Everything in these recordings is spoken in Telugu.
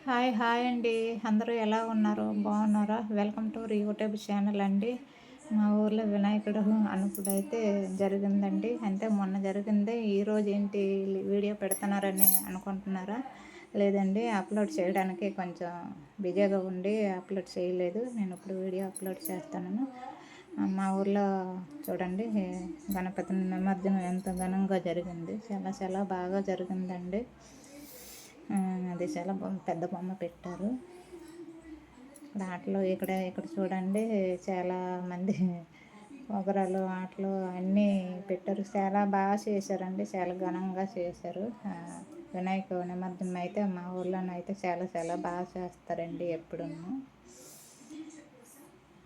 హాయ్ హాయ్ అండి. అందరూ ఎలా ఉన్నారు? బాగున్నారా? వెల్కమ్ టు యూట్యూబ్ ఛానల్ అండి. మా ఊర్లో వినాయకుడు అనుకుడైతే జరిగిందండి. అంటే మొన్న జరిగిందే. ఈరోజు ఏంటి వీడియో పెడుతున్నారని అనుకుంటున్నారా? లేదండి, అప్లోడ్ చేయడానికి కొంచెం బిజీగా ఉండి అప్లోడ్ చేయలేదు. నేను ఇప్పుడు వీడియో అప్లోడ్ చేస్తాను. మా ఊర్లో చూడండి, గణపతి నిమజ్జనం ఎంత ఘనంగా జరిగింది. చాలా చాలా బాగా జరిగిందండి. అది చాలా పెద్ద బొమ్మ పెట్టారు. ఆటలు ఇక్కడ చూడండి, చాలా మంది పొగరాలు ఆటలు అన్నీ పెట్టారు. చాలా బాగా చేశారండి. చాలా ఘనంగా చేశారు. వినాయక నిమజ్జనం అయితే మా ఊర్లోనైతే చాలా చాలా బాగా చేస్తారండి ఎప్పుడు.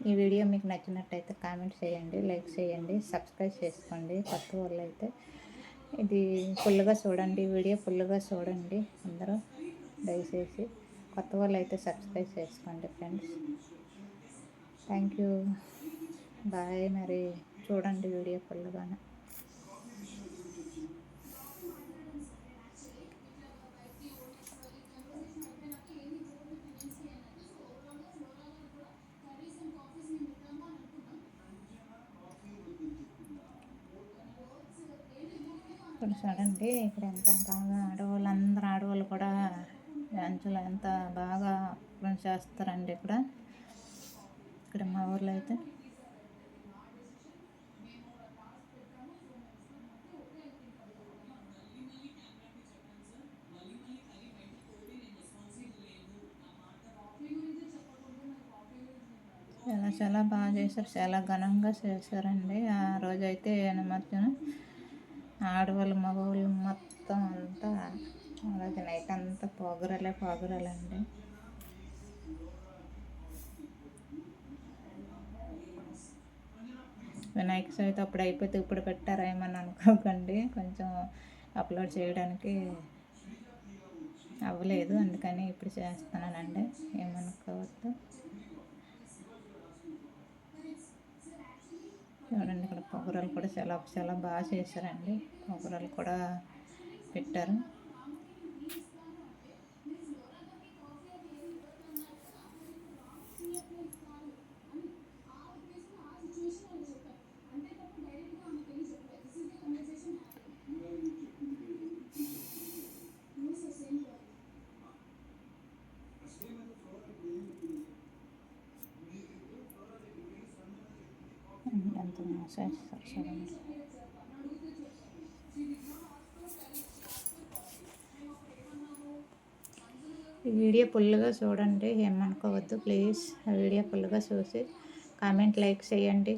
ఈ వీడియో మీకు నచ్చినట్టయితే కామెంట్ చేయండి, లైక్ చేయండి, సబ్స్క్రైబ్ చేసుకోండి. కొత్త వాళ్ళు అయితే ఇది ఫుల్గా చూడండి, వీడియో ఫుల్గా చూడండి అందరూ దయచేసి. కొత్త వాళ్ళు అయితే సబ్స్క్రైబ్ చేసుకోండి ఫ్రెండ్స్. Thank you, bye. మరి చూడండి వీడియో ఫుల్గానే. ఇక్కడ చూడండి, ఇక్కడ ఎంత బాగా ఆడవాళ్ళు కూడా డ్యాన్సులు ఎంత బాగా చేస్తారండి ఇక్కడ మా ఊర్లో అయితే. చాలా చాలా బాగా చేశారు. చాలా ఘనంగా చేశారండి. ఆ రోజైతే నిమజ్జనం ఆడవాళ్ళు మగవాళ్ళు మొత్తం అంతా ఆ రోజు నైట్ అంతా పోగరాలండి. వినాయక చవితి అప్పుడు అయిపోతే ఇప్పుడు పెట్టారా ఏమని అనుకోకండి. కొంచెం అప్లోడ్ చేయడానికి అవ్వలేదు, అందుకని ఇప్పుడు చేస్తున్నానండి, ఏమనుకోవద్దు. చూడండి, ఇక్కడ పొగరాలు కూడా చాలా చాలా బాగా చేశారండి. పొగరాలు కూడా పెట్టారు. ఎంత చేస్తారు చూడండి. ఈ వీడియో ఫుల్గా చూడండి, ఏమనుకోవద్దు ప్లీజ్. ఆ వీడియో ఫుల్గా చూసి కామెంట్ లైక్ చేయండి.